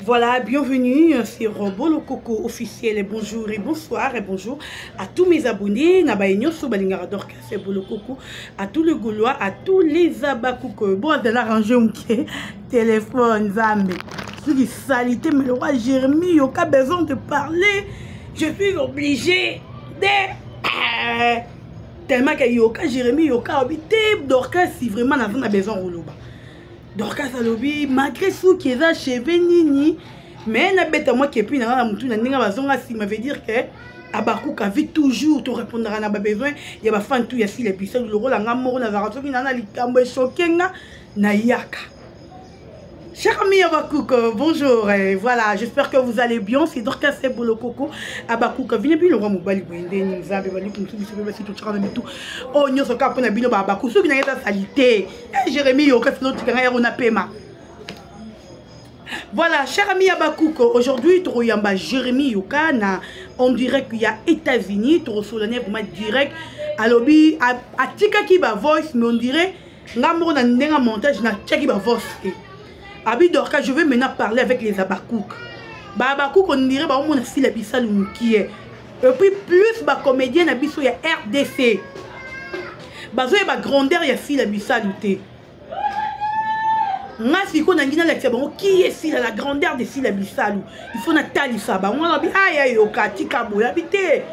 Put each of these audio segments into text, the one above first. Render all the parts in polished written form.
Voilà, bienvenue sur Bolo Coco officiel. Et bonjour et bonsoir et bonjour à tous mes abonnés. C'est Bolo Coco, à tous les Gaulois, à tous les Abakouk. Bon, de l'arranger un téléphone, Zambé. Sur salité, mais le roi Jérémie, il a besoin de parler. Je suis obligé de. Tellement que Yoka Jérémie, Yoka habité, Dorcas, si vraiment on a besoin de Dorcas alobi malgré ce qui est chez Benini mais na bête moi qui est puis na mutu na ninga bazonga si veut dire que Abakouk a vite toujours te répondre à na besoin il y a ba fan tout ya si les pistes le rôle nga moko na zarato ki na likambo choquenga na yaka. Cher ami Abakouk, bonjour, et voilà, j'espère que vous allez bien. C'est Dorcas c'est Bolo Coco. Abakouk, venez bien le roi mobile, vous avez valé comme tout, vous savez, tout le tout. Oh, nous sommes capables de bien Abakouk, ceux qui n'ont pas de salité. Jérémie, Yoka, c'est notre carrière, on a paiement. Voilà, cher ami Abakouk, aujourd'hui, tu as Jérémie Yoka, on dirait qu'il y a États-Unis, tu reçois le pour mettre direct. À lobby, à Tika qui va voice, mais on dirait, là, on a un montage, na Tika qui va voice. Abi Dorcas, je vais maintenant parler avec les Abakouk. Abakouk, on dirait que on a si la bissal qui est. Et puis plus ba comédien na biso ya RDC. Bazo ya grandeur ya si la bissal té. Nga si ko na ngina la tibamo qui est si la grandeur de si la bissal. Il faut na tali ça ba on a bi aïe aïe okati kabo habité.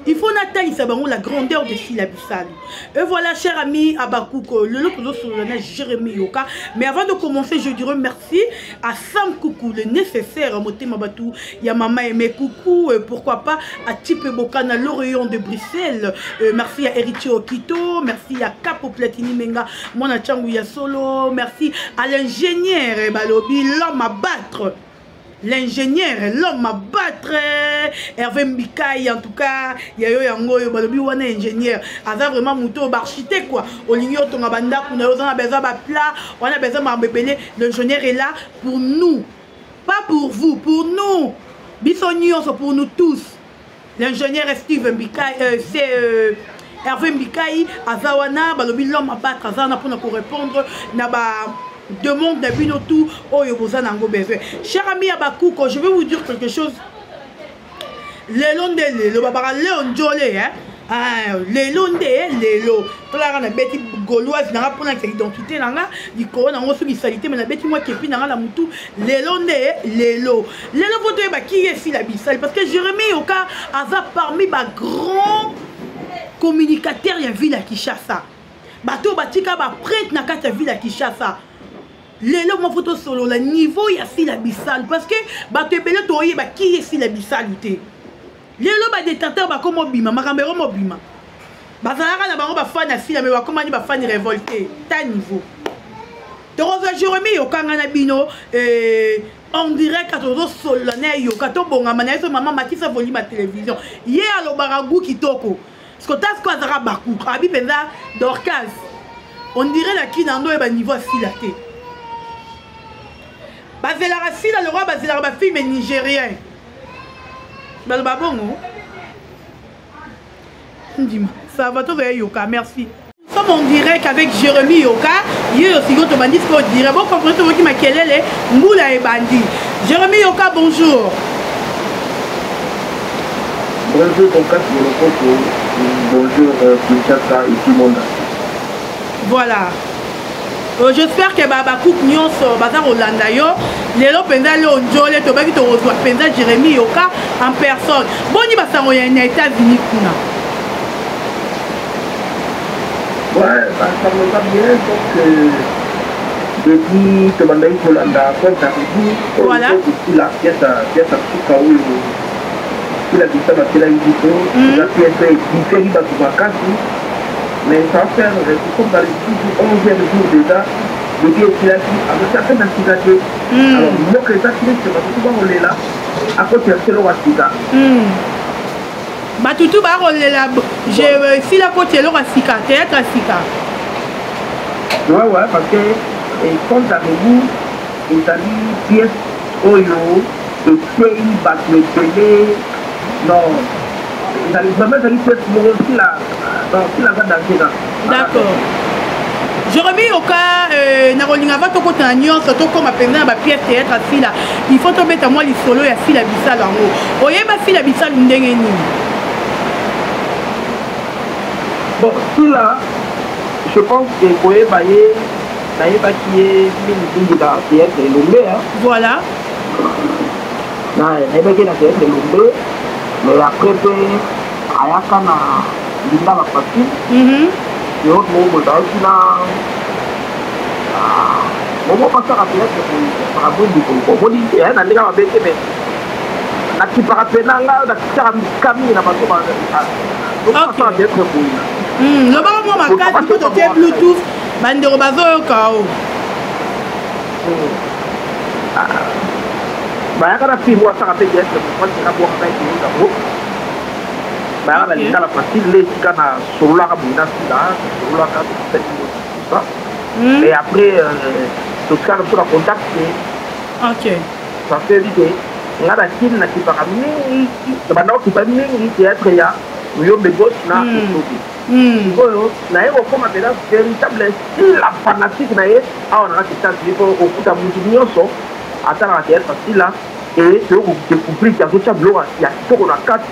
Il faut natali sabango la grandeur de si la bissal. Et voilà, cher ami Abakouk, le lot sur le Jérémie Yoka. Mais avant de commencer, je dirais merci à Sam Coucou, le nécessaire, Moté Mabatou, Yamama Aimé Coucou, pourquoi pas à Tipe Bokana, l'Orient de Bruxelles. Merci à Héritier Okito, merci à Capo Platini Menga, Mona Changouya Solo, merci à l'ingénieur Balobi, l'homme à battre. L'ingénieur, l'homme à battre, Hervé Mbikaï, en tout cas, il y a eu un ingénieur, Aza vraiment mouton architecte quoi. Au lignon, on a besoin de plat, on a besoin de bébé. L'ingénieur est là pour nous, pas pour vous, pour nous. Bissonios pour nous tous. L'ingénieur Steve Mbikaï, c'est Hervé Mbikaï, Azawana, l'homme à battre, Azana pour répondre, demande d'abino tout oh yoboza nango besoin. Cher ami Abakouk, je vais vous dire quelque chose. Le babara Léon Jolé hein. Lelonde lelo. Tala na beti gauloise na pour notre identité nanga di ko na ngoso bisalité mais na beti moi qui puis na la mutu lelonde lelo. Lelo voto ba qui est si la bisal parce que Jérémie Yoka aza parmi ba grand communicateur ya ville à Kinshasa. Bato batika ba prêtre na kata ville à Kinshasa. Les hommes photo solo le niveau il y a si la bissal parce que bato ebele toye ba qui est si la bissalité les hommes détenteur ba comme bima makambero mobima bazalaka na bango ba fan na si la mais ba comment ni ba fan révolté ta niveau to rosa Jérémie Yoka na bino on dirait que to solonné Yoka to bonga mana so maman Matissa voli ma télévision hier alo baragu kitoko skotas ko azara baku abi penza Dorcas on dirait la qui dans ba niveau si la té Bazelara si le roi Bazelara ba fille mais nigérien. Balbabongo. Dis-moi, ça va toi Yoka, merci. Nous sommes en direct avec Jérémie Yoka. Hier aussi quand on m'a dit ce qu'on dirait. Bon comprenez toi qui m'a kelele Moula et Bandi. Jérémie Yoka, bonjour. Bonjour Dorcas Bolo Coco. Bonjour Kinshasa et tout le monde. Voilà. J'espère que Abakouk nyonso bazar Olanda yo lelo penza le njole to baki to reçoit penza Jérémie Yoka en personne. Boni basango ya na États-Unis kuna. Ouais, ça me va bien donc depuis que Mandaï Olanda comme ça dit voilà la pièce à où il a dit ça parce qu'il a eu du tout la pièce est différente de vacances. Mais ça va faire, comme dans les 11e jour déjà, le gars est là, avec certaines activités. Alors, moi, que les activités, c'est parce que souvent on est là, à côté de l'eau à Sika. Bah, tout le monde est là. Si la côté de l'eau à Sika, théâtre à Sika. Ouais, parce que, comme dans le goût, ils ont dit pièce, oyo, le pays, battre le télé, non. Ils allaient vraiment pièce, aussi là. Donc, il a pas d'argent. D'accord. Jérémy Yoka na rolinga va to kota nyonso to comme penza ba pièce théâtre fila il faut to beta moi li solo ya fila bisala ngo oyeba fila bisala ndenge nini bon fila je pense que koyeba ye naïba qui est mingi dans théâtre Lombe voilà naïba qui est dans théâtre Lombe mais après pe ayaka na linda la partie et autre mot dans na momo pasaka théâtre pour abundi pour bodi et na ndika mabete mais na kipara penanga na kara kami na bato ba donc ça théâtre pour le baba moi makati ko to bluetooth bandero bazo kao bayaka na film wa saka pe théâtre pour na bo ka ki na bo bayaka na la partie les kana solo ka bina sila solo ka tout ça et après tout ça sur la contact ok ça fait l'idée on a la film na qui para mingi bana qui pa mingi théâtre ya yo be boss na tout na eko koma pena véritable style la fanatique na ye a on a qui ça il faut okuta mutu nyonso atana na théâtre facile là et tu découvrir qu'il y a tout ça bloc il y a tout on a quatre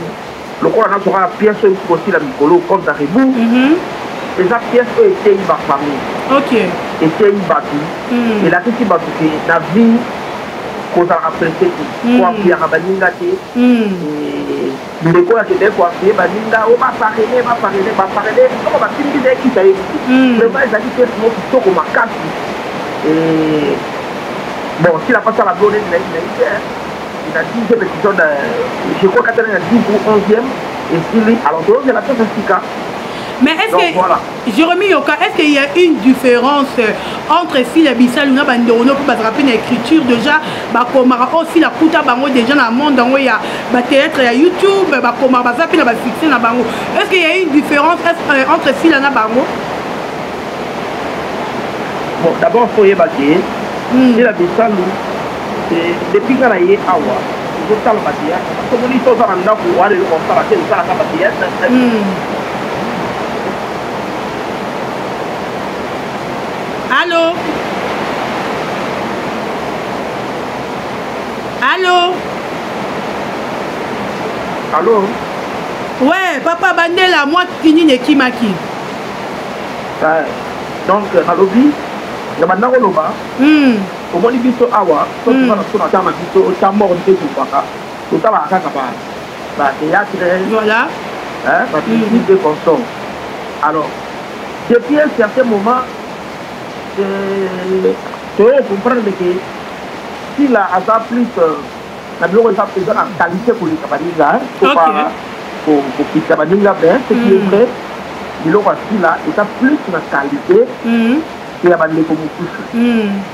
le corps na sera pièce aussi la micolo comme ça rebou et ça pièce était une famille ok était une bâtie et la petite bâtie qui na vie qu'on a apprécié quoi qui a baninga té le quoi que des fois qui baninga on va parler comment va finir des qui ça vraiment ils a dit que moi tout comme casse et bon si la passe à la blonde il a dit que je crois qu'elle a 10 ou 11e et s'il est alors donc la pièce Sika. Mais est-ce que voilà. Jérémy Yoka, est-ce qu'il y a une différence entre Fila Bissal ou Bandorono pour rattraper une écriture déjà bakomara aussi la kuta bango déjà dans le monde dans il y a théâtre il y a YouTube bakomara bazapi na ba fixer na bango. Est-ce qu'il y a une différence entre Fila na bango? Bon d'abord faut y bater. Fila Bissal depuis que la yé awa je tala batia comme on dit ça dans la pour aller comme ça batia ça la batia Allô? Allô? Allô? Ouais, papa Bandela, moi Tini Nekimaki. Donc, à l'objet, il y a maintenant au bas. Au moins, il y a awa, soit tu vas sur la table, tu as mort de tout ça. Tout ça va à Kakapa. Bah, théâtre. Voilà. Hein, parce que tu consommes. Alors, depuis un certain moment, tu vas comprendre que si la a plus la bureau est plus en qualité pour les cabaningas, pour les cabaningas, ce qui est vrai, il aura si là est plus en qualité que la bannière comme plus.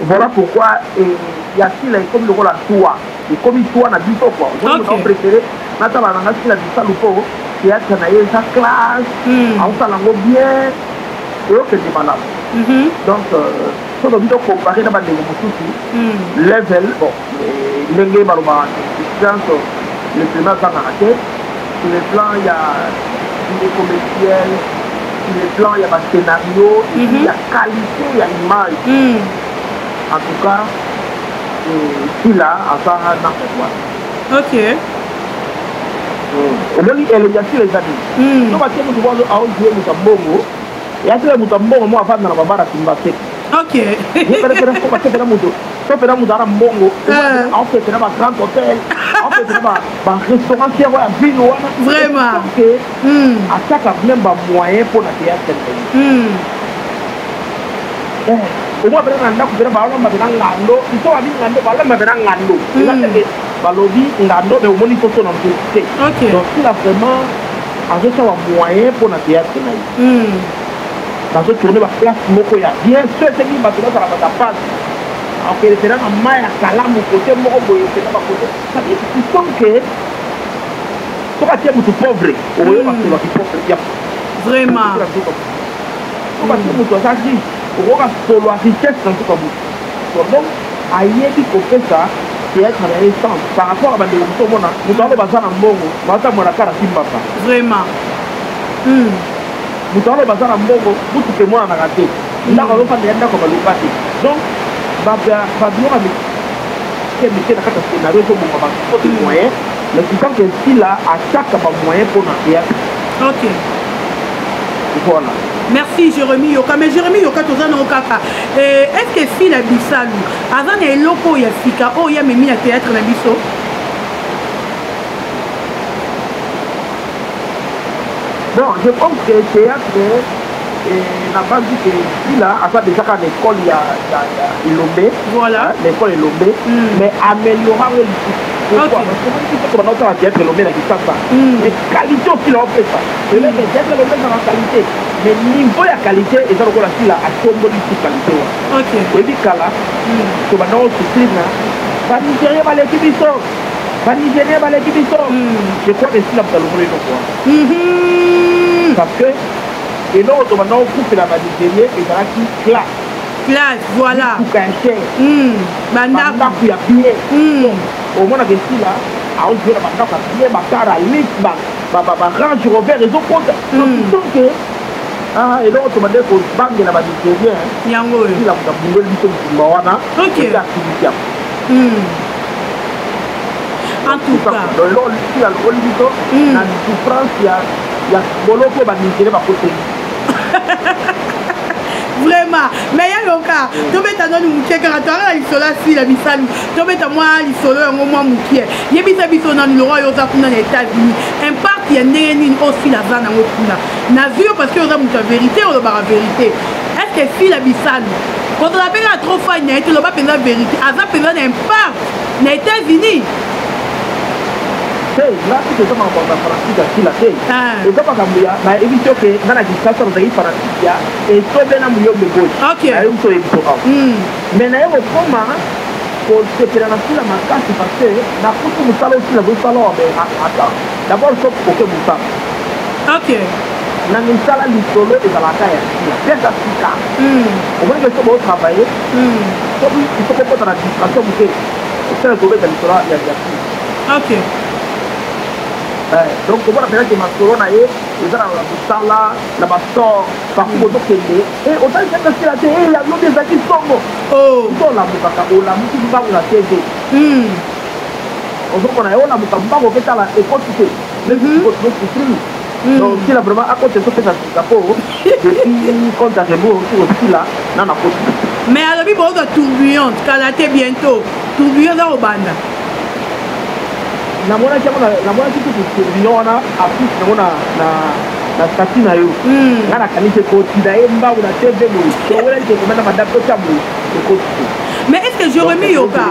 Voilà pourquoi il y a si là comme le rôle à toi, et comme toi n'a dit pas quoi. Moi je préféré, maintenant on a si la dit ça le pot, il y a sa classe, on s'en bien. Et ok, c'est malade. Donc, si on doit comparer dans les level, bon, les gens le plan va arrêter. Sur le plan, il y a des comédiens, sur le plan, il y a des scénarios, il y a qualité, il y a image. En tout cas, si là, à ça, n'importe quoi. Ok. Au moins, elle est assez les amis. Donc, on va voir à où jouer nous sommes bons. Il y a des gens qui ont fait des babara qui ok. Il y a des gens qui ont fait des mbongo. On fait des grands hôtels. On fait des restaurants qui sont à ville. Vraiment. À chaque même moyen pour la théâtre. Au moins, on a fait des ngando. Ils sont habillés ngando. Ils ont fait balobi ngando, mais au moins ils sont en publicité. Donc, il a vraiment un moyen pour la théâtre. Dans ce tournée, la place Mokoya. Bien sûr, c'est qui va se faire la passe. Alors que c'est là, un maïs à Kalam, au côté Moko, c'est là, à côté. Ça veut dire que tu vas dire que tu es pauvre. Au lieu de tu es pauvre. Vraiment. Tu vas dire que tu as dit, tu vas solo la richesse dans tout le monde. Donc, ailleurs, il faut faire ça. C'est être en essence. Par rapport à la décision, nous avons besoin d'un bon. Nous avons besoin d'un vraiment. Nous avons besoin d'un bon. Vous, tu peux moi en arrêter. ndako azofanda ya ndako baloba te donc babiloko mettre na kati ya scénario ezobonga bafaute moyen mais pourtant que style ataka bamoyen mpo na théâtre. Ok. Voilà. Merci Jérémy Yoka. Mais Jérémy Yoka toza na okaka. Est-ce que si la bisalu aza na eloko ya sika o ya memi na théâtre na biso? Bon, je pense que théâtre n'a pas dit que si là a déjà qu'à l'école il y a Elombe. Voilà. L'école Elombe. Mais améliorer pourquoi? Parce que maintenant on a théâtre Elombe na Kinshasa. Mais qualité aussi là on fait ça. Le théâtre Elombe dans la qualité. Mais niveau de qualité et ça encore là à tomber de qualité. Ok. Oui dit là. Que maintenant on se tire là. Pas Nigérien va l'équipe ici. Pas Nigérien va l'équipe ici. Je crois que c'est là pour le monde quoi. Parce que et non, maintenant, on coupe la Nigérien et ça qui classe. Classe, voilà. Tout caché. Banda. Il y a bien. Au moins, avec ici, là, on dit que la banda a bien, ma cara, lit, ma range, Robert, et autres comptes. Donc, que. Ah, et donc, on m'a dit qu'on bande de la Nigérien. Yango. Il a bougé le bito de Mawana. Ok. En tout cas. Donc, là, il y a le rôle bito. Dans la souffrance, il y a Boloko, la Nigérien, ma côté. Vraiment, mais il y a un cas. Tu peux t'en donner un check à toi, il sera si la bisalu. Tu peux t'en moi, il sera un moment moukier. Il y a des habitants dans le roi, il y a dans les États-Unis. Un part, il y a une aussi la zone en Okuna. N'a vu parce que vous avez la vérité ou la vérité. Est-ce que si la bisalu, quand on appelle la trop fine, il y a la vérité. À ça, il y a un part aux États-Unis. Là, c'est ça, on va faire la tête. Et ça, parce que on a évité que dans la distance, on a eu par et tout bien à mouiller de gauche. Ok. Mais là, au moment, pour se faire la file à ma casse, parce que la coupe de salon aussi, la salon, attends. D'abord, il faut que vous sachiez. Ok. Dans une salle, l'isolo est dans la caille. C'est ça, c'est ça. Au moins, il faut travailler. Il faut que vous dans la distraction, vous savez. C'est le gouvernement de l'isolo, il y a ok. Donc, on va faire des mascots, on a la baston, partout au Kenya. Et autant que c'est la télé, il y a des acquis sombres. Oh, on a la musique va la TV. On a la musique va la écouter. Donc, si la vraiment à côté de ce que ça se passe, et puis, quand tu as des mots aussi là, non, non, mais alors, il y a des tourbillons, Kalaté bientôt. Tourbillons dans le banda. Na mwana kitu kuliona afisi na stati na yo ngana kanise koti da emba una tebe mo so wala ke komanda madapo tabu koti. Mais est-ce que Jérémy Yoka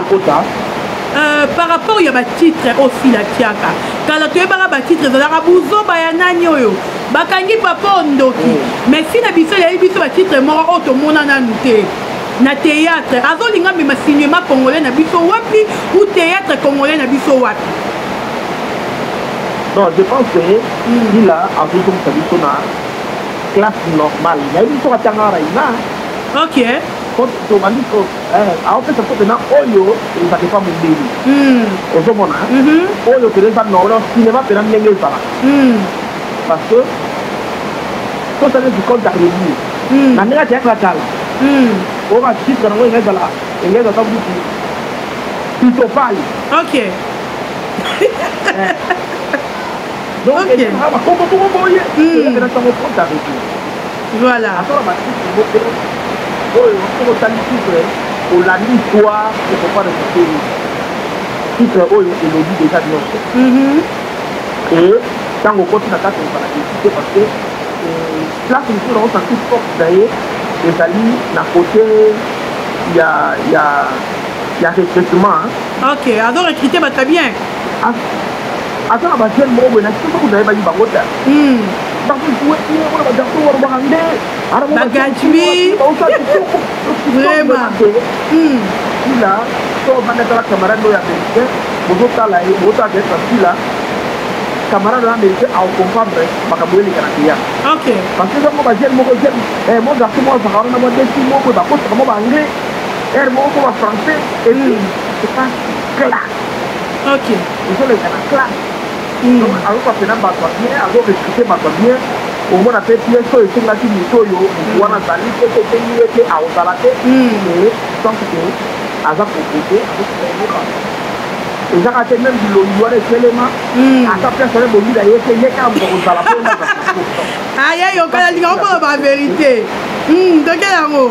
par rapport il y a ba titre aussi la tiaka kala to ba ba titre za la buzo ba ya nani oyo bakangi papa ndoki mais si na biso ya biso ba titre moko auto mona na nute na théâtre azolinga mema cinéma congolais na biso wapi ou théâtre congolais na biso wapi? Non, je pense que il a un peu comme ça, il a une classe normale. Il y a une chose à faire. Ok. Quand tu m'as dit que, en fait, ça fait maintenant, Oyo, il va te faire mon bébé. Au moment là, Oyo, tu n'es pas non, cinéma, tu n'es pas là. Parce que, quand tu as du compte d'arriver, la mère, tu as la cale. On va dire que nous, il est là. Il est là, tu te parles. Ok. Donc, okay. Voilà. Et quand on continue à faire parce que là, c'est une sorte de force d'ailleurs, et ça dit, d'un côté, il y a recrutement. Ok, alors recruter, bah, très bien. Attends, bah, quel mot, mais est-ce que vous avez pas dit bagote? Parce que vous êtes là, vous êtes là, vous êtes là, Bagadjui. Vraiment. Il a, quand on va mettre la camarade américain, vous êtes là, vous êtes là, camarade américain à comprendre, ma camarade canadien. Ok. Parce que moi, j'aime mon j'aime, moi, j'ai moi, ça va me dire si moi, je vais pas moi anglais, et moi, je vais français, et puis, c'est pas classe. Ok. Ils sont les classe. Donc, alors, parce que là, bien, alors, recruter bien, omona pe pièce oyo esengaki moto oyo wana azali te esengi ete aozala te donc ke aza propose azokoyoka ezaka te même bilongi wana etelema ata place ane bomi na ye te ye kaka moto kozala mpo aye yokala linga mpona bavérité toke yango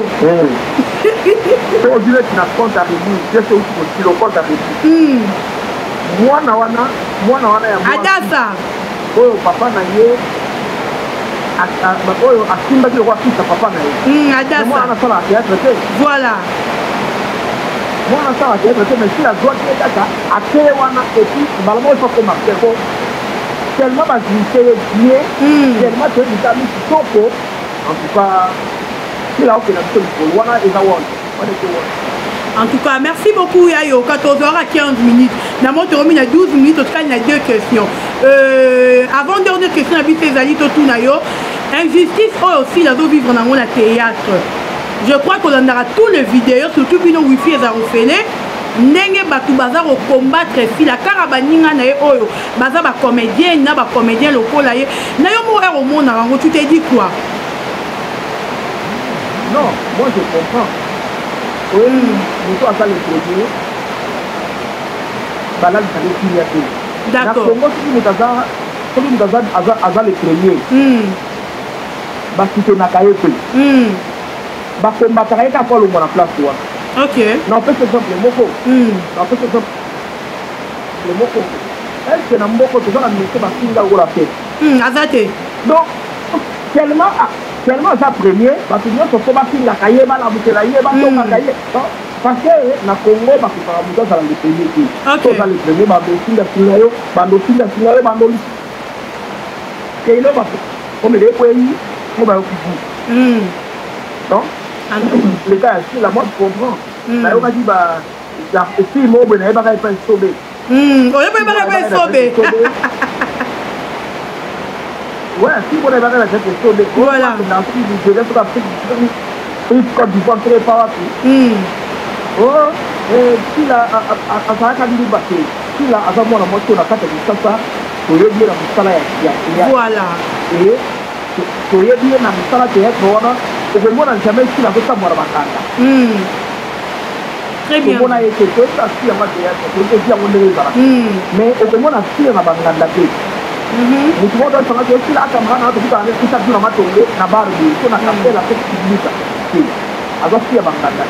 so ozwi neti na compte a rebu pièce outi mokilo compte a rebu mwana wana ya adasa oyo papa na ye oyo asimbaki lokwa fisa papa na ye mwana anasalaka théâtre te voilà mwana asalaka théâtre te mais si azwaki ye kaka ateye wana epuis mbala moko efa komarke po tellement bazilite ye bien tellement toyebisa misi soko en tout cas sila okenda biso likolo wana eza wana wana ete wana. En tout cas, merci beaucoup Yayo. 14h à 15 minutes. Dans mon tour, il y a 12 minutes. En tout cas, il y a 2 questions. Avant dernière question, il y a injustice aussi, là, vivre dans le théâtre. Je crois qu'on aura tous les vidéos, surtout que nos wifi est refait. Nenge batu baza ko combattre si la carabaninga na oyo baza ba comédien na ba comédien lokola ye na yo mo au monde rango tu t'es dit quoi? Non, moi je comprends. Oui, nous sommes à le produire. Balal ça les filles. D'accord. Congo si nous avons les premiers. Bah si tu n'as qu'à y faire. Bah combattre avec un pôle au moins en place toi. Ok. Non, fait exemple le moko. Non, fait exemple le moko. Est-ce que dans moko tu dois admettre ma fille là où la fait? Azate. Donc tellement ça premier parce que nous sommes pas fille la cahier ba la bouteille la yeba to la cahier. Parce que na Congo ba ko para muta za le premier qui. To za le premier ba do sinda sinayo, ba do sinda sinayo ba do. Que il va comme les pays, on va occuper. Donc les gars, si la mode comprend. Là on a dit bah si mo ben ba ka pas sauver. On est pas sauver. Ouais, si vous n'avez pas la tête de sauver, voilà. Dans le pays du Jérém, vous avez une côte du ventre très partout. Oh, et si la, à ça, si la, à ça, moi, la moitié, la carte de ça, vous voyez bien la moussala, voilà. Et, vous voyez bien la moussala, qui est voilà, et que moi, jamais si la veut ça, moi, la bacana. Très bien. On a été tout ça, si la matière, c'est que si on est là. Mais, au moins, on a si la bacana. Mutu moja sana kwa kila kamera na tukuta ile kisha tuna matongo na barbi kuna kapela kwa kibisa. Azofi ya banganda.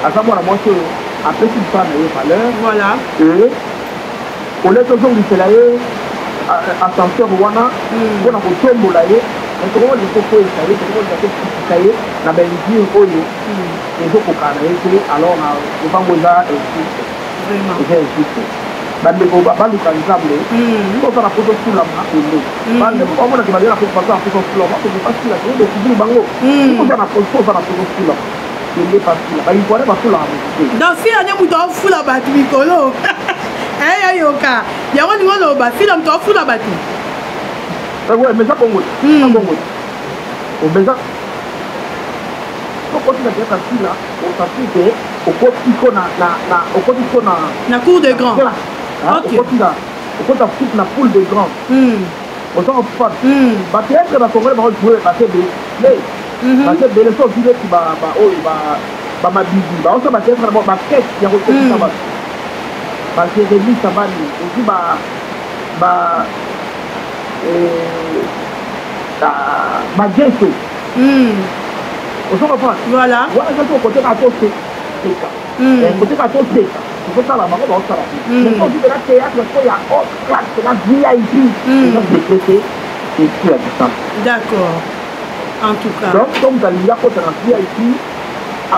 Asa mwana mwacho apesi sana yeye valeur. Voilà. Et on est toujours dit là yeye ascenseur wana kuna kutombola yeye et comment il faut faire ça, comment il faut faire na benzi oyo. Il faut qu'on yeye alors on va moza et vraiment. Bande ko balu kan zamle ko sana ko to sula ma ko bande ko mo na ke bale ko pasa ko sula ma ko pasi la ko ko bango ko sana ko sula il est parti là il faut aller sula dans si ane mu do fula ba mikolo eh yoka ya woni ngolo ba si la mu do fula ba tu ouais mais ça bongo o beza ko tina ke parti là on s'applique au côté na cour de grand. Ok. Au côté de la poule de grand. On s'en fout. Parce que les Congolais vont jouer parce que les choses qui va ma bibi. On se bat vraiment ma quête qui a reçu ça va. Parce que les ça va aussi ma gesto. On s'en fout. Voilà. Voilà, c'est au côté de la côté. Côté de la côté. Il faut ça la maman dans ça. Mais quand tu fais la théâtre, il y a autre classe, c'est la VIP. C'est tout à distance. D'accord. En tout cas. Donc, comme dans l'IA, quand tu as la VIP,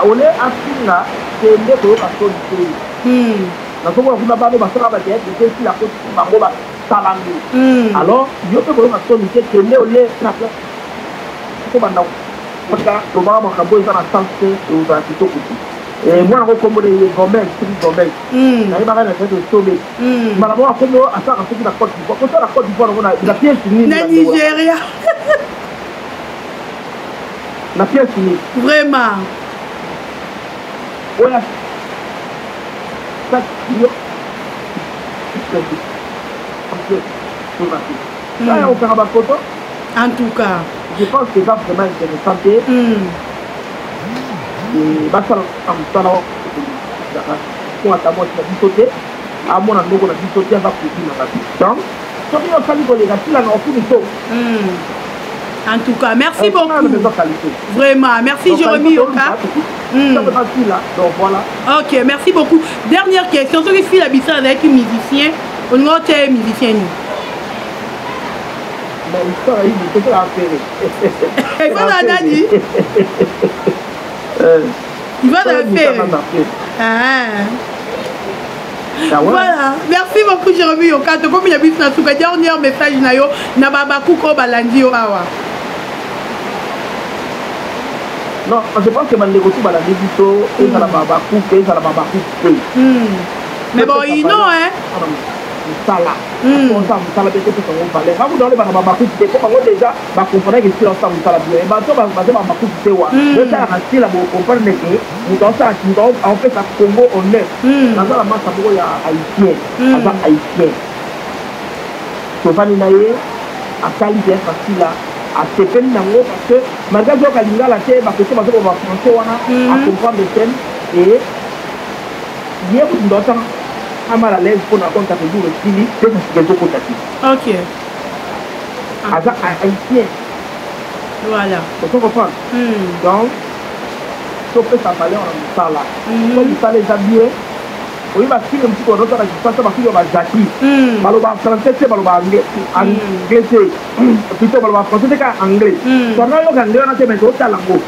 on est assis là, c'est une autre occasion de pays. Dans ce moment, vous n'avez pas de bassin à la théâtre, c'est la côte qui m'a dit salamé. Alors, il y a une occasion de pays, c'est une autre occasion. C'est comme ça. Parce que le moment où on a un sens, on va plutôt couper. Et moi, je recommande les domaines, c'est domaine. Je vais faire des sommets. Je vais avoir comme à ça, en fait, la Côte d'Ivoire. Quand la Côte d'Ivoire, on a la pièce unie. La Nigeria. La pièce unie. Vraiment. Ouais. Ça, il y a un photo. En tout cas. Je pense que c'est vraiment intéressant. Et ça, pour attendre la sauter, à mon avis, on a dit sauter à la donc, en tout cas, merci beaucoup. Vraiment, merci Jérémy Yoka. Donc voilà. Ok, merci beaucoup. Dernière question, ce qui fait la bise avec un musicien, on a un musicien. Mais l'histoire est une chose à faire. Il va la Dani. Il va la faire. Voilà, merci beaucoup Jérémy Yoka. Comme il a vu dans le dernier message, na babaku ko balandi yo awa. Non, je pense que Mandeko tout balandi plutôt et ça la babaku que ça la babaku. Mais bon, il non hein. Ça là. Ça la peut-être que on parler. Vous dans les babaku c'est comme déjà va comprendre que si ensemble ça la bien. Bah toi va babaku c'est wa. Le ça la style la comprendre que nous dans ça en fait ça Congo on est. Dans la masse ça il y a haïtien. Ça haïtien. Sofani naye a qualité facile là à se faire nango parce que malgré que kalinga la tête parce que ça va français wana à comprendre le thème et il y a beaucoup d'autres à mal à l'aise pour na compte que le style c'est ce que je compte. OK. Asa haïtien. Voilà. Tu comprends? Donc ça peut ça parler en ça là. Comme ça les habillés. Oui, parce que le petit peu d'autres qui passent parce qu'il y a Jackie. Baloba français, c'est baloba anglais. Anglais, plutôt baloba français, c'est anglais. Quand on a anglais, on a des méthodes à l'anglais.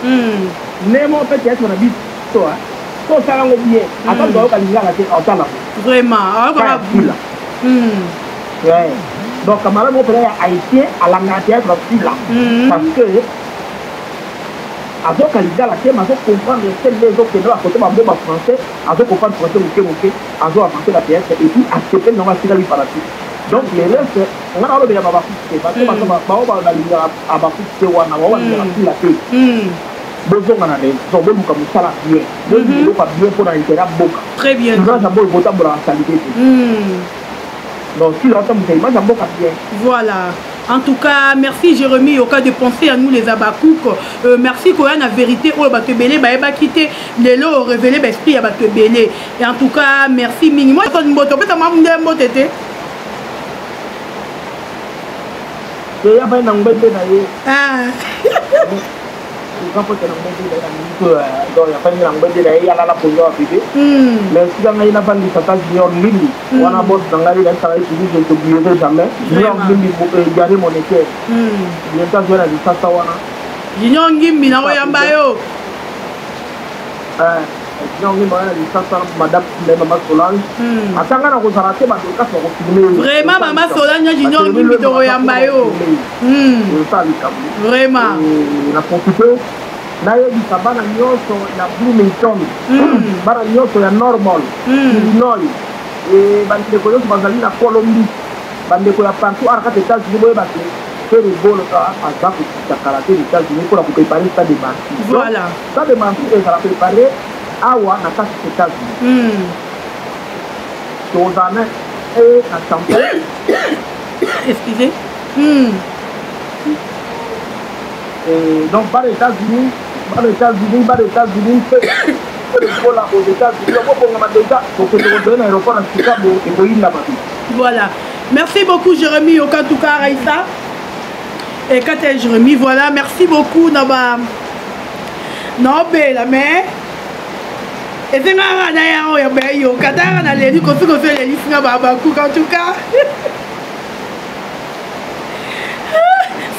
Némo peut-être on a dit toi. Toi, ça l'anglais bien. Attends, on va aller à la vraiment. Donc, camarade, mon père haïtien à l'Angleterre, parce que à ce qu'il a la thème, à ce comprendre les autres qui sont à côté de ma bombe français, à ce comprendre français, à ce avancer la pièce, et puis accepter non à lui par la suite. Donc les restes, on a le débat parce que on va aller à Bafouté ou à la paix. Besoin d'en aller, donc nous comme ça là bien, nous pas bien pour l'intérêt beaucoup. Très bien. Nous avons besoin de pour la qualité. Donc si l'autre nous dit, moi j'aime beaucoup bien. Voilà. En tout cas, merci Jérémy Yoka de penser à nous les Abakouk. Merci qu'on a la vérité. Oh, bah te belé, bah bah quitter les lots révélés, bah esprit, bah te belé. Et en tout cas, merci minimum. Moi, je suis peut-être un peu de tété. Il y a pas un peu de naïe. Ah. Quand faut que l'on il y a pas une langue de naïe, il y a la police à piquer. Mais si on a une affaire de ça, junior Lili, on a beau dans la ligue, ça va être je ne t'oublierai jamais. Junior Lili pour garder mon équipe. Bientôt je vais aller ça ça wana. Junior Ngimbi na oyamba yo. Junior Ngimbi na ça ça madame Maman Solange. Atanga na ko sarate ba de kaso ko filmer. Vraiment Maman Solange Junior Ngimbi to oyamba yo. Vraiment. Na profiter naye di sabana nyoso na Bloomington. Bara nyoso ya normal. Illinois. Et bande ko yo bazali na Colombie. Bande ko ya partout araka États-Unis boye bate. Que le bol à ça pour ta karaté des États-Unis pour préparer ça de marque. Voilà. Ça de marque et ça préparer awa na kati États-Unis. Tozana et na champion. Excusez. Donc par les États-Unis, voilà. Merci beaucoup Jérémy Yoka Touka Raïssa. Et quand est Jérémy, voilà, merci beaucoup Naba. Non, belle, mais. Et c'est un d'ailleurs, yo, Qatar, on a les qu'on fait les listes en tout cas.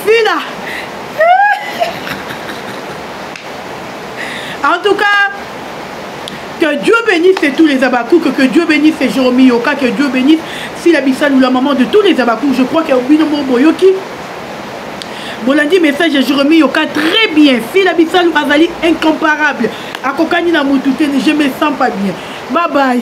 Fila. En tout cas, que Dieu bénisse tous les Abakouk, que Dieu bénisse Jérémy Yoka, que Dieu bénisse Fila Bissal ou la maman de tous les Abakouk. Je crois qu'il y a oublié le mot Boyoki. Bolandi message de Jérémy Yoka très bien. Fila Bissal ou Azali incomparable. A Kokani na Moutouté, je me sens pas bien. Bye bye.